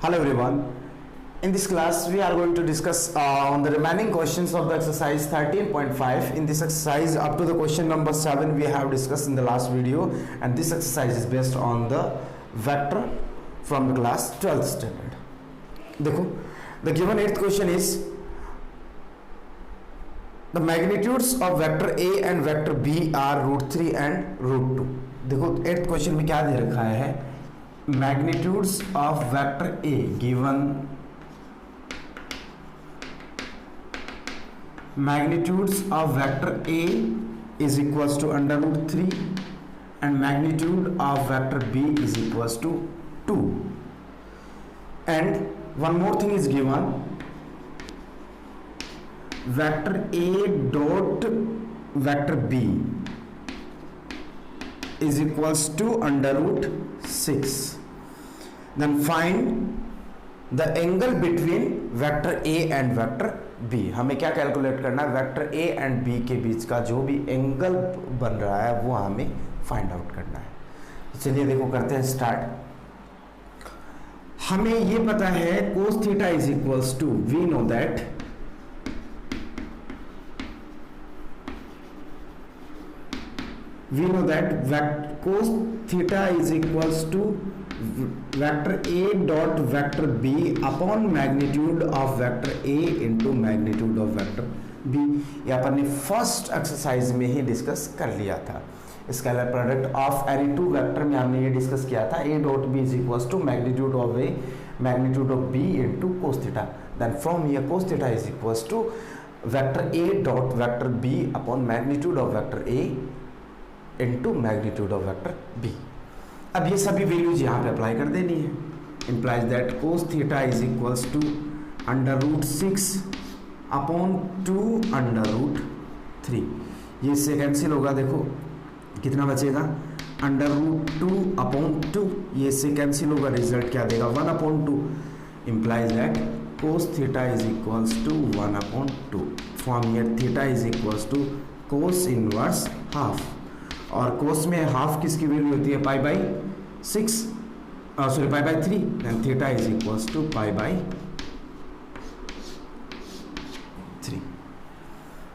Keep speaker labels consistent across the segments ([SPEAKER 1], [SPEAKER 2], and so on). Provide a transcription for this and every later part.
[SPEAKER 1] Hello everyone. In this class we are going to discuss on the remaining questions of the exercise 13.5. In this exercise up to the question number 7 we have discussed in the last video, and this exercise is based on the vector from the class 12th standard. देखो, the given 8th question is the magnitudes of vector A and vector B are √3 and √2. देखो 8th question में क्या दे रखा है, magnitudes of vector A given magnitudes of vector A is equals to √3 and magnitude of vector B is equals to 2, and one more thing is given, vector A dot vector B is equals to √6. Then find the angle between vector A and vector B. हमें क्या calculate करना है, vector A and B के बीच का जो भी angle बन रहा है वो हमें फाइंड आउट करना है. चलिए देखो करते हैं स्टार्ट. हमें ये पता है cos theta is equals to, we know that cos theta is equals to vector A dot vector B upon magnitude of vector A into magnitude of vector B. ये अपन ने फर्स्ट एक्सरसाइज में ही discuss कर लिया था. Scalar product of any two vector में हमने ये discuss किया था. A dot B is equals to magnitude of A magnitude of B into cos theta. Then from here cos theta is equals to vector A dot vector B upon magnitude of vector A into magnitude of vector B. अब ये सभी values यहाँ पे apply कर देनी है. implies that cos theta is equals to √6 upon 2 √3. ये इससे कैंसिल होगा. देखो कितना बचेगा, √2 upon 2. ये इससे कैंसिल होगा. रिजल्ट क्या देगा, 1 upon 2. implies that cos theta is equals to 1 upon 2. from here theta is equals to cos inverse half. और कोस में हाफ किसकी वैल्यू होती है, pi by 6, sorry pi by 3. Then theta is equals to pi by 3.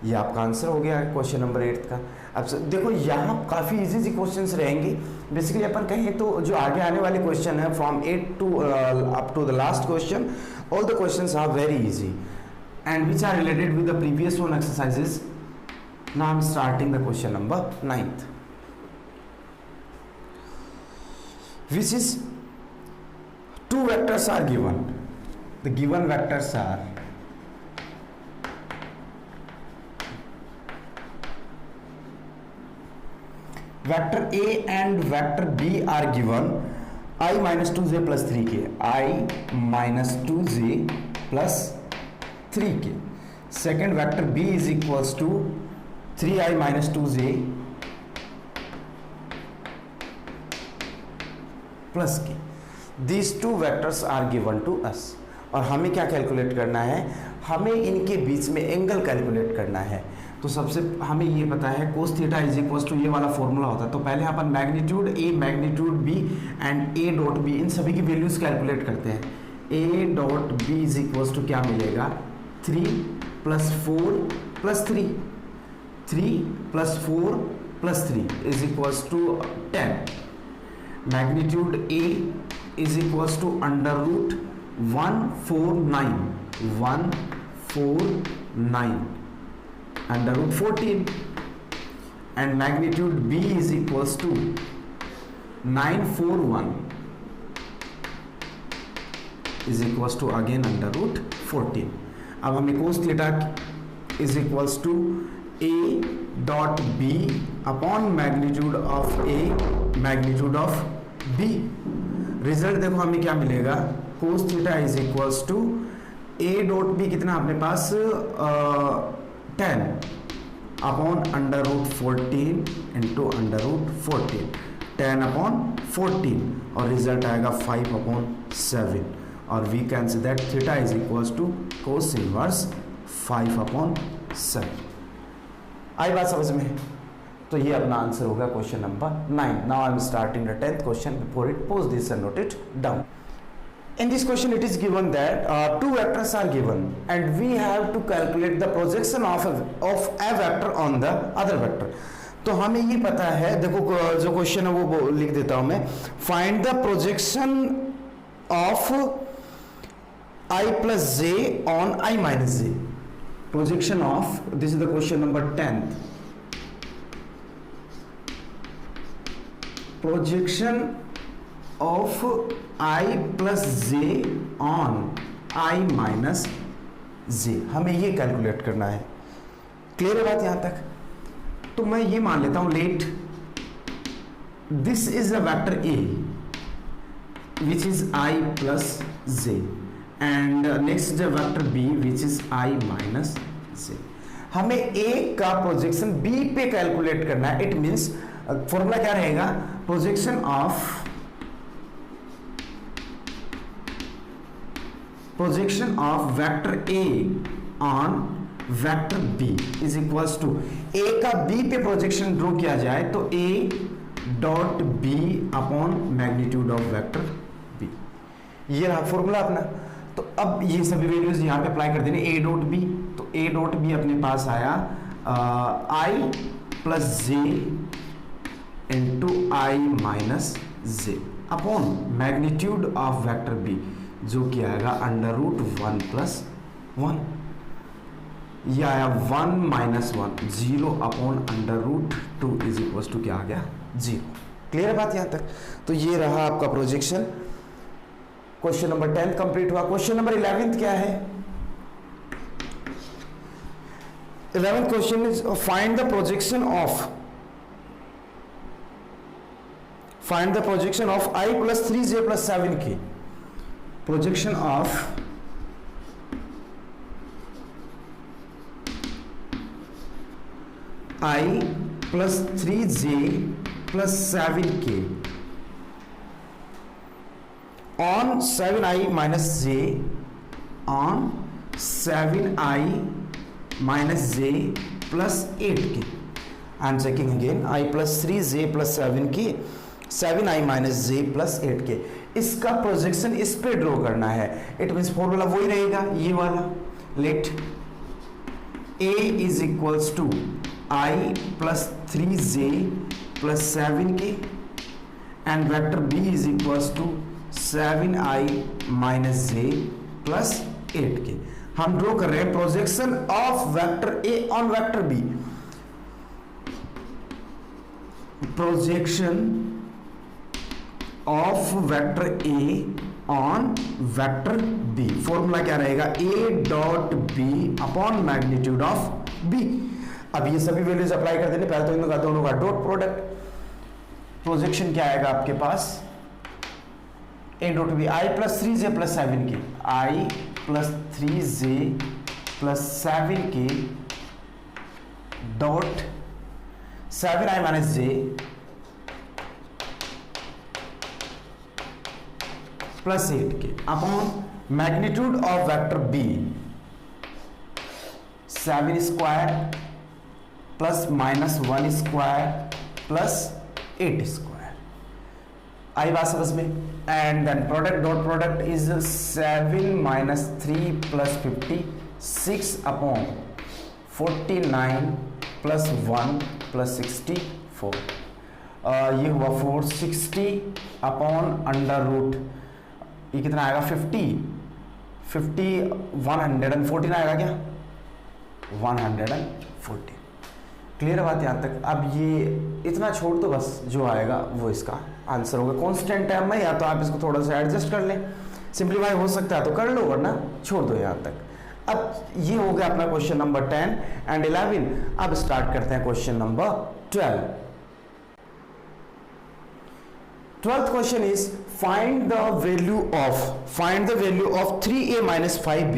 [SPEAKER 1] ये आपका answer हो गया question number 8 का. अब देखो यहाँ काफ़ी इजी क्वेश्चंस रहेंगे. बेसिकली अपन कहें तो जो आगे आने वाले क्वेश्चन है from 8 to up to the last question, all the questions are very easy and which are related with the previous one exercises. Now I am starting the question number 9th. which is two vectors are given. The given vectors are vector A and vector B are given I minus 2j plus 3k. I minus 2j plus 3k. Second vector B is equals to 3i minus 2j plus K. These two vectors are given to us. और हमें क्या calculate करना है, हमें इनके बीच में angle calculate करना है. तो सबसे हमें ये पता है cos theta is equals to, ये वाला फॉर्मूला होता है. तो पहले अपन magnitude A magnitude B and A dot B इन सभी की वैल्यूज कैलकुलेट करते हैं. A dot B is equals to क्या मिलेगा, 3 + 4 + 3. 3 + 4 + 3 is equals to 10. magnitude A is equals to √149 √14, and magnitude B is equals to 941 is equals to again √14. अब हमें cos theta is equals to A dot B upon magnitude of A magnitude of B. Result देखो हमें क्या मिलेगा, cos theta is equals to A dot B कितना अपने पास 10 upon √14 into √14, 10 upon 14 और result आएगा 5 अपॉन 7. और we can say that theta is equals to cos inverse 5 upon 7. आई बात समझ में. तो ये अपना आंसर होगा question number 9. Now I am starting the 10th question. Before it pause this and note it down. In this question it is given that two vectors are given and we have to calculate the projection of a vector on the other vector. तो हमें ये पता है, देखो जो question है वो लिख देता हूं मैं. Find the projection of I plus j on I minus j. Projection of, this is the question number 10th. Projection of I plus j on I minus j. हमें ये कैलकुलेट करना है. क्लियर है बात यहां तक? तो मैं ये मान लेता हूं, let this is a vector A which is I plus j and next is a vector B which is I minus j. हमें A का प्रोजेक्शन B पे कैलकुलेट करना है. इट मीन्स फॉर्मूला क्या रहेगा? Projection of vector A on vector B is equals to A का B पे projection draw किया जाए तो A dot B upon magnitude of vector B. ये रहा फॉर्मूला अपना. तो अब ये सभी वैल्यूज यहाँ पे अप्लाई कर देने. A डॉट B, तो A डॉट B अपने पास आया I plus J into I minus J upon magnitude of vector B जो कि आएगा अंडर रूट 1 प्लस 1. ये आया 1 minus 1 0 upon under root 2 is equal to क्या आ गया? 0. क्लियर है बात यहाँ तक? तो ये रहा आपका प्रोजेक्शन. क्वेश्चन नंबर 10 कंप्लीट हुआ. क्वेश्चन नंबर 11 क्या है? 11th question is find the projection of I plus 3j plus 7k. Projection of I plus 3j plus 7k on 7i minus j on 7i minus j plus 8k. I am checking again. I plus 3j plus 7k 7i minus j plus 8k. इसका projection इस पे draw करना है. It means formula वही रहेगा ये वाला. Let A is equals to I plus 3j plus 7k and vector B is equals to 7i minus j plus 8k. हम ड्रॉ कर रहे हैं projection of vector A on vector B. Projection of vector A on vector B. Formula क्या रहेगा? A dot B upon magnitude of B. अब ये सभी values apply कर देने. पहले तो दोनों का डॉट प्रोडक्ट. प्रोजेक्शन क्या आएगा आपके पास? A dot B I plus 3j plus 7k I plus 3j plus 7k dot 7i minus j plus 8k upon magnitude of vector B 7 square plus minus 1 square plus 8 square. आई बात समझ में? And then product dot product is 7 minus 3 plus 56 upon 49 plus 1 plus 64. ये हुआ 460 upon under root ये कितना आएगा? 114 आएगा क्या? 114. क्लियर बात यहां तक? अब ये इतना छोड़ दो बस, जो आएगा वो इसका आंसर होगा. कांस्टेंट टर्म में या तो आप इसको थोड़ा सा एडजस्ट कर लें, सिंप्लीफाई हो सकता है तो कर लो, वरना छोड़ दो यहां तक. अब ये हो गया अपना क्वेश्चन नंबर 10 एंड 11. अब स्टार्ट करते हैं question number 12. 12th question is find the value of 3a minus 5b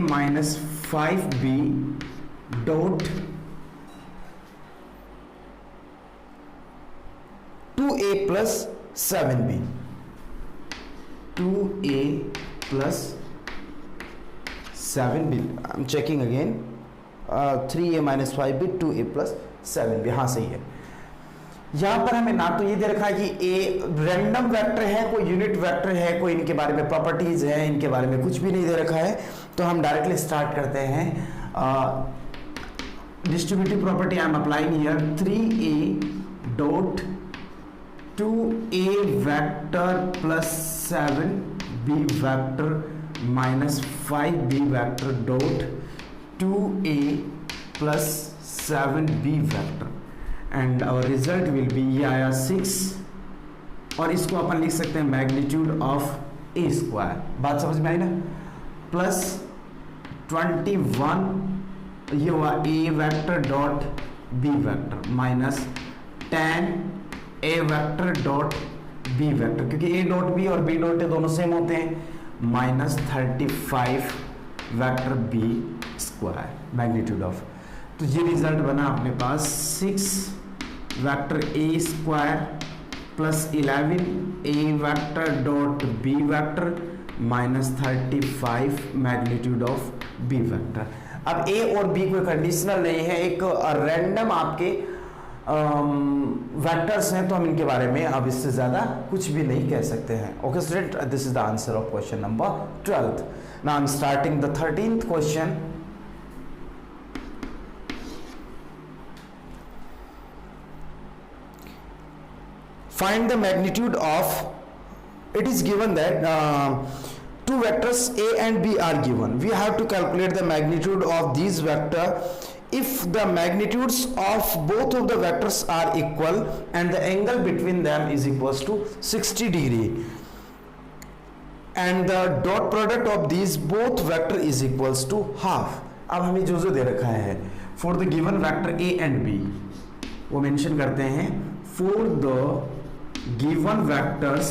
[SPEAKER 1] minus 5b dot 2a plus 7b. 2a plus 7b. I'm checking again. 3a minus 5b 2a plus 7b. हाँ सही है. यहां पर हमें ना तो ये दे रखा है कि ए रैंडम वेक्टर है, कोई यूनिट वेक्टर है, कोई इनके बारे में प्रॉपर्टीज है, इनके बारे में कुछ भी नहीं दे रखा है। तो हम डायरेक्टली स्टार्ट करते हैं। Distributive property I am applying here 3a dot 2a vector plus 7b vector minus 5b vector dot 2a plus 7b vector and our result will be, ये आया 6 और इसको अपन लिख सकते हैं मैग्नीट्यूड ऑफ ए स्क्वायर। बात समझ में आई ना? प्लस 21 ये हुआ A vector dot B vector minus 10 A vector dot B vector, क्योंकि ए डॉट बी और बी डॉट ए दोनों सेम होते हैं, minus 35 vector B square magnitude of. तो ये रिजल्ट बना अपने पास 6 vector A square plus 11 A vector dot B vector minus 35 magnitude of B vector. अब ए और बी कोई कंडीशनल नहीं है, एक रैंडम आपके वेक्टर्स हैं, तो हम इनके बारे में अब इससे ज्यादा कुछ भी नहीं कह सकते हैं। Okay student, this is the answer of question number 12th। Now I am starting the 13th question. Find the magnitude of, it is given that two vectors a and b are given. We have to calculate the magnitude of these vector if the magnitudes of both of the vectors are equal and the angle between them is equals to 60 degree and the dot product of these both vector is equals to half. अब हमें जो दे रखा है for the given vector a and b, वो mention करते हैं for the given vectors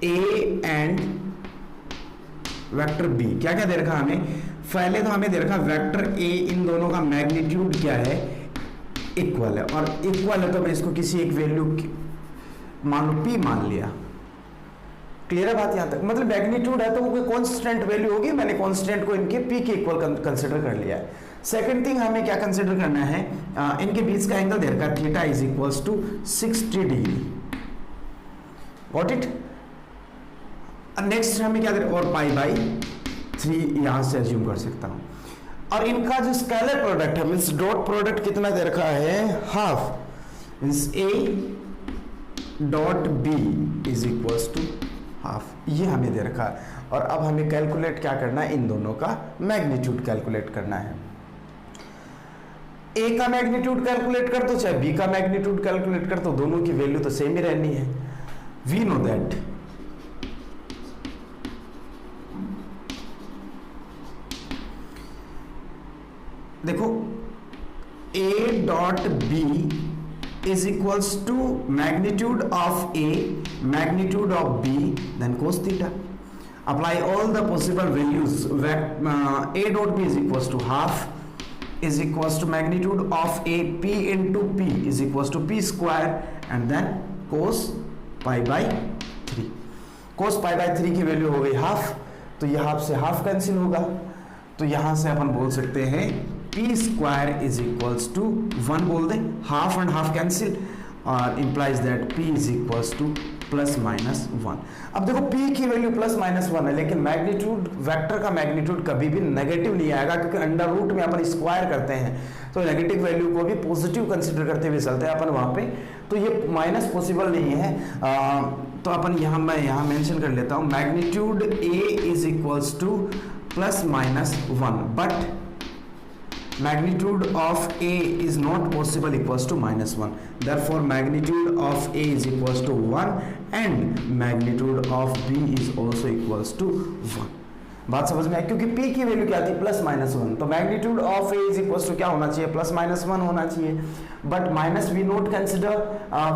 [SPEAKER 1] a and vector b, क्या क्या दे रखा हमें? पहले तो हमें दे रखा वेक्टर a, इन दोनों का मैग्नीट्यूड क्या है? इक्वल है, और इक्वल है तो मैं इसको किसी एक वैल्यू मान लो p मान लिया। क्लियर है बात यहां तक? मतलब मैग्नीट्यूड है तो वो कोई कांस्टेंट वैल्यू होगी, मैंने कांस्टेंट को इनके p के इक्वल कंसीडर कर लिया है। सेकेंड थिंग हमें क्या कंसिडर करना है, इनके बीच का एंगल दे रखा है theta is equals to 60 degree. Got it? Next हमें क्या दे, और पाई बाई 3 यहां से एज्यूम कर सकता हूं। और इनका जो स्केलर प्रोडक्ट है मींस डॉट प्रोडक्ट कितना दे रखा है? Half, means A dot B is equals to half, ये हमें दे रखा है। और अब हमें कैलकुलेट क्या करना है? इन दोनों का मैग्नीट्यूड कैलकुलेट करना है। ए का मैग्नीट्यूड कैलकुलेट कर दो चाहे बी का मैग्नीट्यूड कैलकुलेट कर दो, दोनों की वैल्यू तो सेम ही रहनी है। वी नो दैट देखो A dot B is equals to magnitude of A magnitude of B then cos theta. Apply all the possible values. A dot B is equals to half is equals to magnitude of a p into p is equals to p square and then cos pi by 3। cos pi by 3 की value हो गई half, तो ये half से half cancel होगा, तो यहां से अपन बोल सकते हैं p square is equals to 1 बोल दें, हाफ एंड हाफ कैंसिल और implies that p is equals to plus minus 1। अब देखो p की वैल्यू प्लस माइनस 1 है, लेकिन मैग्नीट्यूड वेक्टर का मैग्नीट्यूड कभी भी नेगेटिव नहीं आएगा, क्योंकि अंडर रूट में अपन स्क्वायर करते हैं तो नेगेटिव वैल्यू को भी पॉजिटिव कंसीडर करते हुए चलते हैं अपन वहां पे, तो ये माइनस पॉसिबल नहीं है। तो अपन मैं यहाँ मेंशन कर लेता हूँ magnitude a is equals to plus minus 1 but magnitude of a is not possible equals to minus 1, therefore magnitude of a is equals to 1 and magnitude of b is also equals to 1। बात समझ में आई? क्योंकि p की value क्या थी? Plus minus 1, तो magnitude of a is equals to क्या होना चाहिए? प्लस माइनस 1 होना चाहिए, but minus we not consider,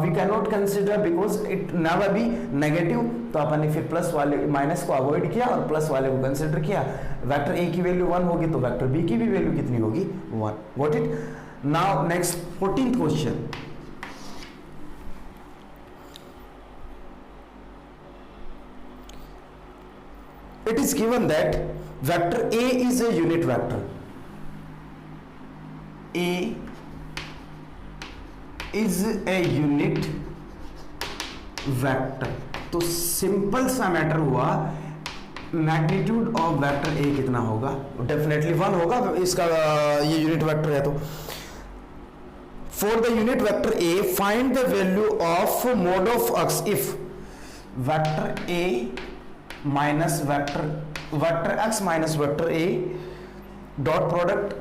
[SPEAKER 1] we can not consider because it never be negative, तो अपन ने फिर प्लस वाले माइनस को अवॉइड किया और प्लस वाले को कंसिडर किया। वेक्टर a की वैल्यू 1 होगी तो वेक्टर b की भी वैल्यू कितनी होगी? 1। Got it? Now next 14th question. It is given that vector a is a unit vector, a is a unit vector. तो सिंपल सा मैटर हुआ, मैग्नीट्यूड ऑफ वेक्टर ए कितना होगा, डेफिनेटली 1 होगा, इसका ये यूनिट वेक्टर है। तो for the unit vector A find the value of mod of X if vector A minus vector X minus vector A dot product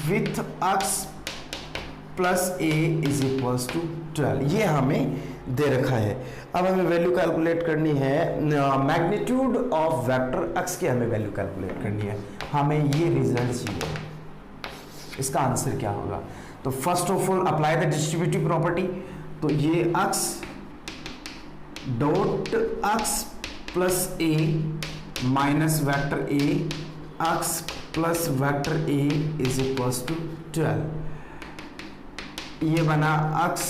[SPEAKER 1] with X plus A is equals to 12। ये हमें दे रखा है। अब हमें value calculate करनी है, magnitude of vector x की हमें वैल्यू कैलकुलेट करनी है। हमें ये रिजल्ट चाहिए, इसका आंसर क्या होगा। तो first of all apply the distributive property. तो ये X dot X plus A minus vector A X plus vector A is equals to 12। ये बना X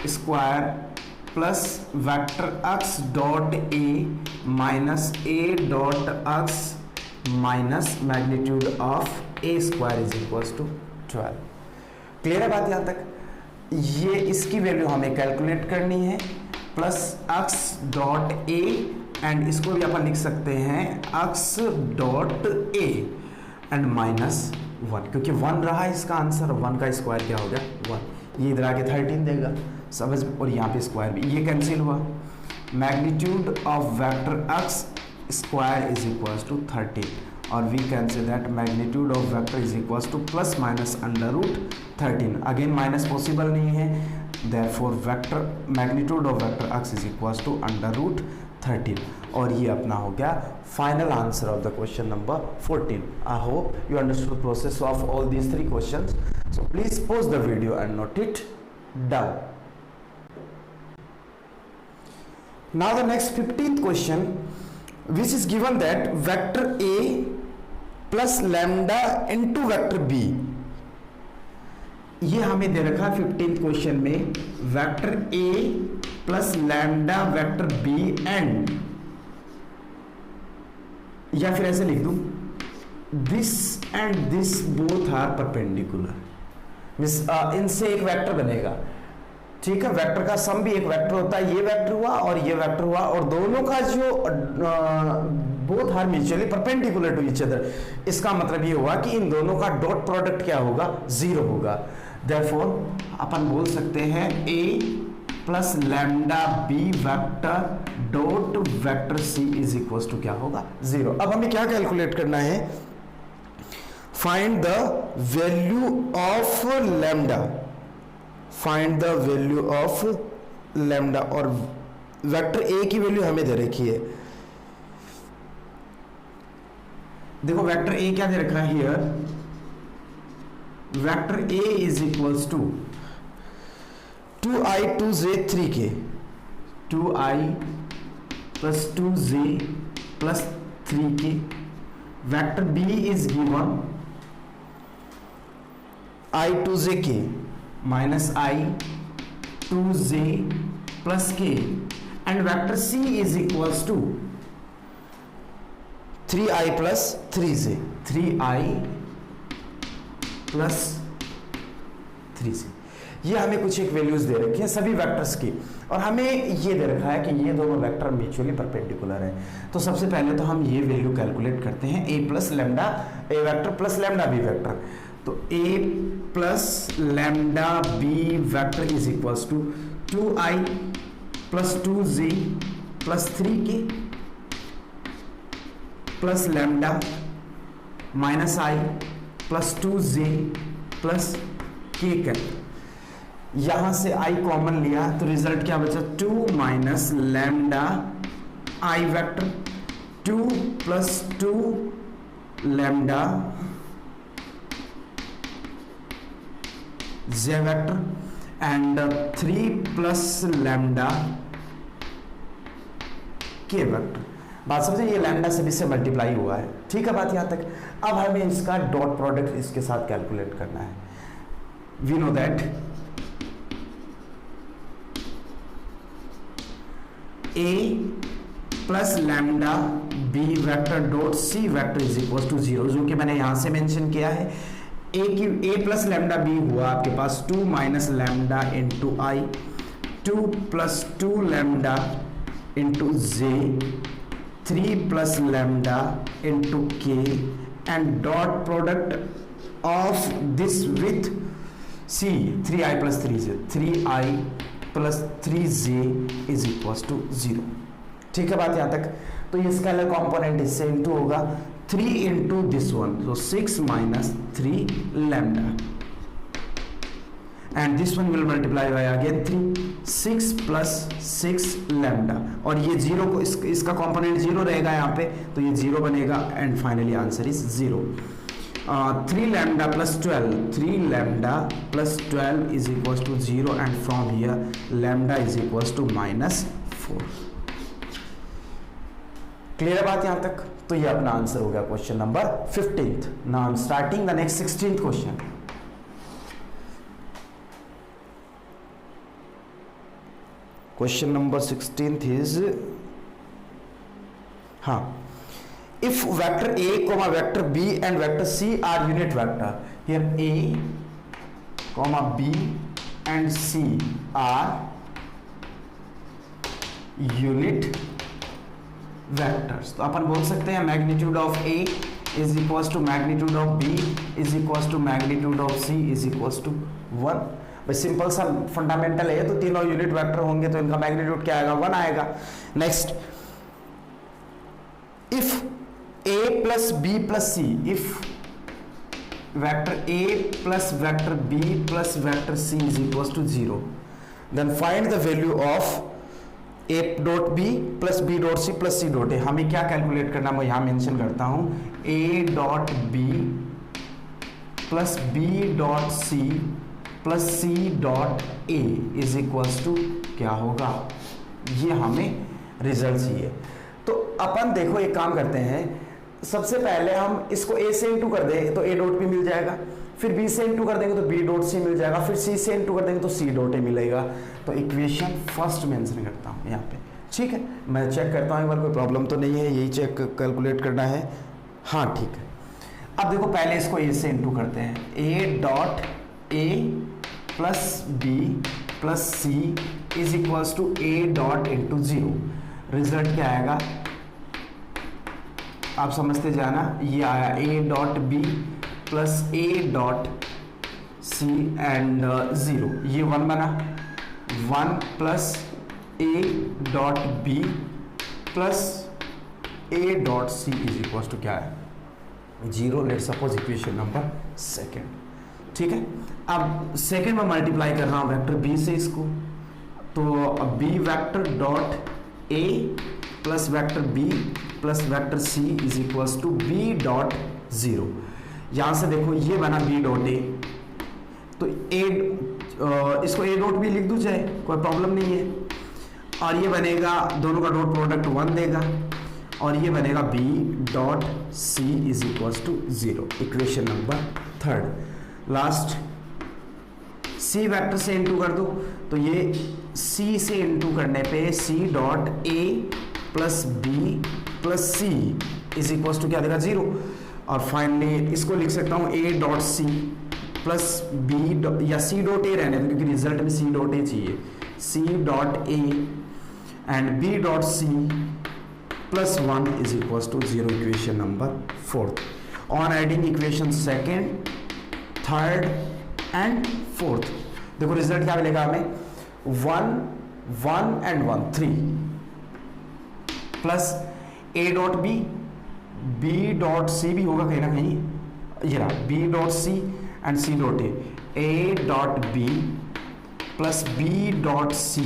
[SPEAKER 1] square plus vector X dot A minus A dot X minus magnitude of A square is equals to 12। Clear है बात यहां तक। ये इसकी value हमें calculate करनी है, plus x dot A and इसको भी अपन लिख सकते हैं x dot A and minus 1, क्योंकि 1 रहा है इसका आंसर। 1 का स्क्वायर क्या हो गया 1, ये इधर आके 13 देगा समझ, और यहाँ पे स्क्वायर भी, ये कैंसिल हुआ। Magnitude of vector X square is equals to 13 और we can say that magnitude of vector is equals to plus minus under root 13। Again minus possible नहीं है, therefore vector magnitude of vector X is equals to under root 13 और ये अपना हो गया final answer of the question number 14। I hope you understood the process of all these 3 questions. So please pause the video and note it down. Now the next 15th question, which is given that vector A plus lambda into vector B, ये हमें दे रखा 15th question में vector A plus lambda vector B and, या फिर ऐसे लिख दूं this and this both are perpendicular. इनसे एक वेक्टर बनेगा, ठीक है। वेक्टर का सम भी एक वेक्टर होता है, ये वेक्टर हुआ और ये वेक्टर हुआ, और दोनों का जो both are mutually perpendicular to each other, इसका मतलब ये हुआ कि इन दोनों का डॉट प्रोडक्ट क्या होगा 0 होगा। देयरफॉर अपन बोल सकते हैं A plus lambda B vector dot vector C is equal to क्या होगा 0। अब हमें क्या कैलकुलेट करना है, find the value of lambda, find the value of lambda, और वेक्टर ए की वैल्यू हमें दे रखी है। देखो वेक्टर ए क्या दे रखा है here, vector A is equals to 2i 2j 3k, 2i plus 2j plus 3k। Vector B is given i 2j k minus i 2j plus k and vector c is equals to 3i plus 3j, 3i plus 3j। ये हमें कुछ एक values दे रखी है सभी vectors की, और हमें ये दे रखा है कि ये दोनों वेक्टर म्यूचुअली परपेंडिकुलर है। तो सबसे पहले तो हम ये वैल्यू कैलकुलेट करते हैं, a plus lambda A vector plus lambda B vector. तो a plus lambda B vector is equals to 2i plus 2j plus 3k plus lambda minus i plus 2j plus k cap. यहां से i common लिया तो result क्या बचा 2 minus lambda i vector 2 plus 2 lambda j vector and 3 plus lambda k vector. बात समझे, ये lambda से भी से मल्टीप्लाई हुआ है, ठीक है बात यहां तक। अब हमें इसका डॉट प्रोडक्ट इसके साथ कैलकुलेट करना है। We know that a plus lambda b vector dot c vector is equal to 0, जो कि मैंने यहां से मेंशन किया है। ए प्लस लैम्डा बी हुआ आपके पास 2 minus lambda into I, 2 plus 2 lambda into J, 3 plus lambda into K, and dot product of this with C 3i plus 3j, 3i plus 3j is equal to 0। ठीक है बात यहां तक। तो ये स्केलर कंपोनेंट इससे इंटू होगा 3 into this one, तो 6 minus 3 lambda, and this one will multiply by again 3, 6 plus 6 lambda, और ये जीरो को इसका कंपोनेंट जीरो रहेगा यहाँ पे, तो ये जीरो बनेगा, and finally answer is 0। 3 lambda plus 12, 3 lambda plus 12 is equals to 0, and from here lambda is equals to -4। Clear है बात यहां तक? तो ये अपना आंसर हो गया question number 15th। Now I am starting the next 16th question. Question number 16th is, हाँ, if vector a comma vector b and vector c are unit vector, here a comma b and c are unit vectors, तो अपन बोल सकते हैं magnitude of a is equals to magnitude of b is equals to magnitude of c is equals to 1। भाई simple सा fundamental है, तो तीनों unit vector होंगे तो इनका मैग्नीट्यूड क्या आएगा? 1 आएगा। Next, if a plus b plus c, if vector a plus vector b plus vector c is equals to 0, then find the value of a dot b plus b dot c plus c dot a। हमें क्या calculate करना, मैं यहाँ mention करता हूँ, a dot b plus b dot c plus c dot a is equals to क्या होगा? ये हमें रिजल्ट चाहिए। तो अपन देखो एक काम करते हैं, सबसे पहले हम इसको a से इंटू कर दें तो a डॉट b मिल जाएगा, फिर b से इंटू कर देंगे तो b डॉट c मिल जाएगा, फिर c से इंटू कर देंगे तो c डॉट a मिलेगा। तो इक्वेशन फर्स्ट मेंशन करता हूं यहाँ पे, ठीक है। मैं चेक करता हूँ एक बार, कोई प्रॉब्लम तो नहीं है, यही चेक कैलकुलेट करना है। हाँ ठीक है। अब देखो पहले इसको a से इंटू करते हैं, a dot a plus b plus c is equals to a dot into 0। Result क्या आएगा आप समझते जाना, ये आया a dot b plus a dot c and 0, ये 1 बना, 1 plus a dot b plus a dot c is equal to क्या है? 0। Let suppose equation number second, ठीक है। अब सेकेंड में मल्टीप्लाई कर रहा हूं वेक्टर b से इसको, तो b vector dot a plus vector b plus vector c is equals to b dot 0। यहां से देखो ये बना b डॉट a, तो इसको a डॉट b लिख दूं चाहे, कोई प्रॉब्लम नहीं है, और ये बनेगा, दोनों का डॉट प्रोडक्ट 1 देगा, और ये बनेगा b dot c is equals to 0। Equation number third. Last, c vector से इंटू कर दो, तो ये c से इंटू करने पे c dot a plus b plus c is equals to क्या देगा? 0। और फाइनली इसको लिख सकता हूँ a dot c plus b या c डॉट a रहने दो, क्योंकि रिजल्ट में c डॉट a चाहिए, c dot a and b dot c plus 1 is equals to 0। Equation number fourth. On adding equation second, third and fourth, देखो result क्या मिलेगा हमें? 1 1 and 1 3 plus a dot b dot c भी होगा कहीं ना कहीं, ये रहा b dot c and c dot a dot b plus b dot c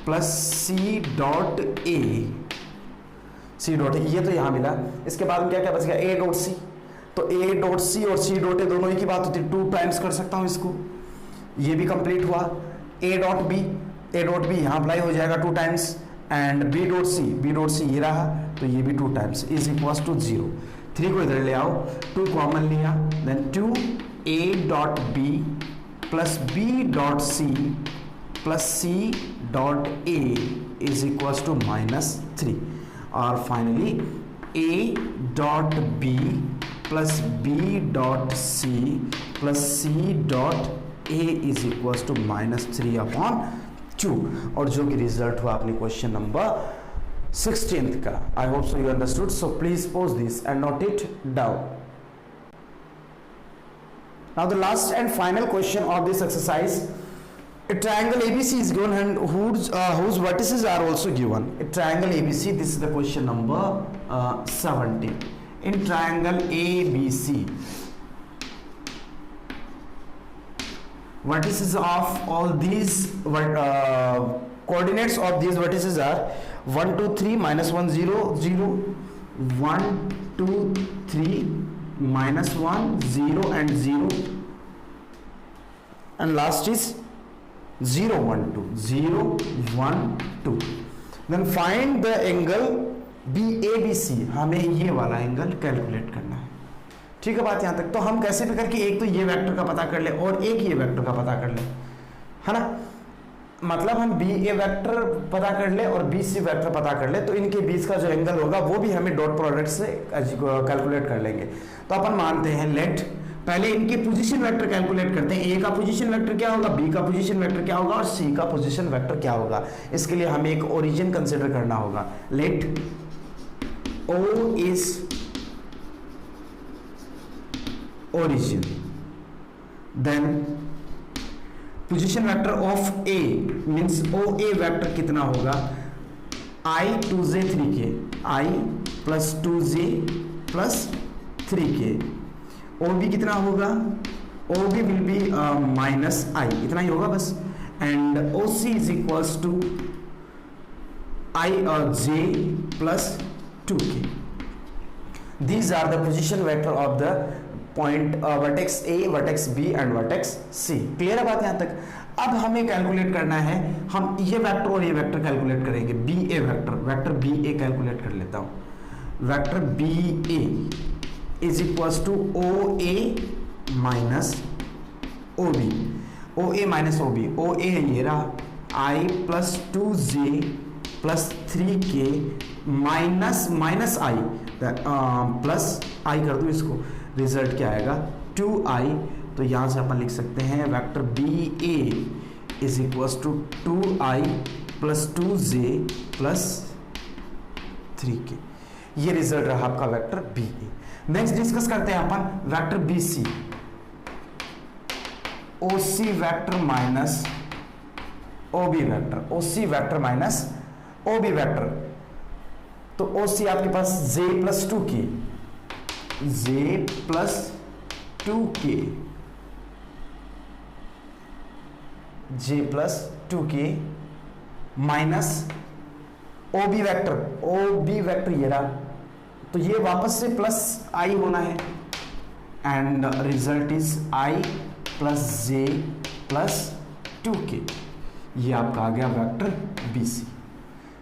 [SPEAKER 1] plus c dot a, c dot a, ये तो यहां मिला। इसके बाद में क्या क्या बच गया? a डॉट c, तो a डॉट c और c डॉट a दोनों ही की बात होती है, 2 टाइम्स कर सकता हूं इसको, ये भी कंप्लीट हुआ। a डॉट b यहां अप्लाई हो जाएगा 2 times, and b dot c ये रहा, तो ये भी 2 टाइम्स इज इक्वल्स टू 0। 3 को इधर ले आओ, 2 कॉमन लिया, then 2 a dot b plus b dot c plus c dot a is equals to -3, और finally a dot b plus B dot C plus C dot A is equals to -3/2, और जो कि result हुआ अपने question number 16th का. I hope so you understood. So please pause this and note it down. Now the last and final question of this exercise. A triangle ABC is given and whose vertices are also given. A triangle ABC, this is the question number 17. In triangle ABC, vertices of all these coordinates of these vertices are 1 2 3 -1 0 0 1 2 3 -1 0 and 0, and last is 0 1 2 0 1 2. Then find the angle BABC. हमें ये वाला angle calculate करना है. ठीक है बात यहाँ तक. तो हम कैसे भी करके एक तो ये वेक्टर का पता कर ले और एक ये वेक्टर का पता कर ले, है ना. मतलब हम बी ए वेक्टर पता कर ले और बी सी वेक्टर पता कर ले, तो इनके बीच का जो एंगल होगा वो भी हमें डॉट प्रोडक्ट से कैलकुलेट कर लेंगे. तो अपन मानते हैं लेट पहले इनके पोजीशन वेक्टर कैलकुलेट करते हैं. ए का पोजीशन वेक्टर क्या होगा, बी का पोजीशन वेक्टर क्या होगा और सी का पोजीशन वेक्टर क्या होगा. इसके लिए हमें एक ओरिजिन कंसिडर करना होगा. Let O is origin, then position vector of A means O A vector कितना होगा, i 2j 3k, i plus 2j plus 3k. O B कितना होगा, O B will be minus I, इतना ही होगा बस. And O C is equals to I और J plus 2k. These are the position vector of the point vertex A, vertex B and vertex C. Clear है बात यहाँ तक. अब हमें कैलकुलेट करना है, हम ये वेक्टर और ये वेक्टर कैलकुलेट करेंगे. B A vector B A calculate कर लेता हूँ. Vector B A is equals to O A minus O B, O A minus O B. O A ये रहा I plus 2j plus 3k minus minus I plus I कर दूँ इसको. Result क्या आएगा 2i. तो यहाँ से अपन लिख सकते हैं vector B A is equals to 2i plus 2j plus 3k. ये रिजल्ट रहा आपका vector B A. Next discuss करते हैं अपन vector B C. O C vector minus O B vector, O C vector minus O B vector. तो O C आपके पास j plus 2k, j plus 2k, j plus 2k minus O B vector ये रहा. तो ये वापस से plus आई होना है. And result is i plus j plus 2k. ये आपका आ गया वेक्टर बी सी.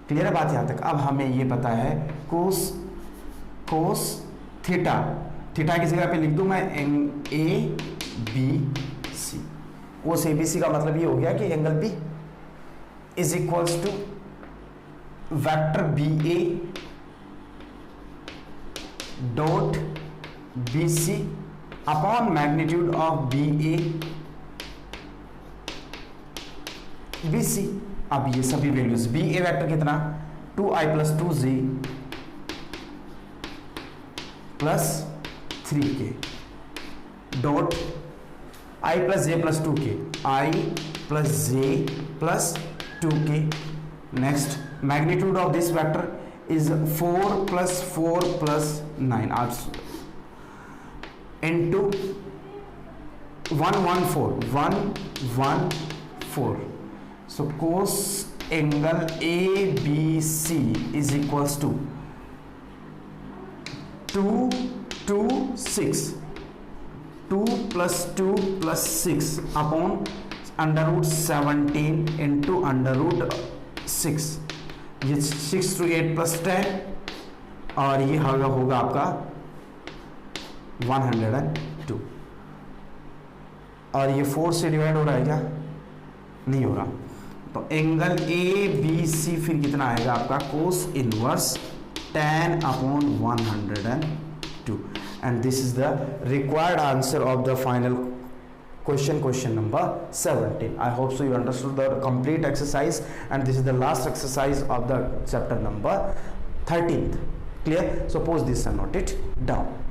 [SPEAKER 1] क्लियर है बात यहाँ तक. अब हमें ये पता है कोस थीटा, थीटा की जगह पे लिख दूं मैं ए बी सी. कोस ए बी सी का मतलब ये हो गया कि angle B is equals to vector B A dot B C upon magnitude of B A B C. अब ये सभी वैल्यूज बी ए वेक्टर कितना 2i plus 2j plus 3k dot i plus j plus 2k, i plus j plus 2k. Next magnitude of this vector is 4 plus 4 plus 9 into 114. So cos angle ABC is equals to 2 2 6, 2 plus 2 plus 6 upon under root 17 into under root 6. ये 6 to 8 plus 10 और ये होगा आपका 102. और ये 4 से divide हो रहा है क्या, नहीं हो रहा. तो एंगल ए बी सी फिर कितना आएगा आपका cos inverse 10 upon 102. and this is the required answer of the final question number 17. I hope so you understood the complete exercise, and this is the last exercise of the chapter number 13th. Clear? So pause this and note it down.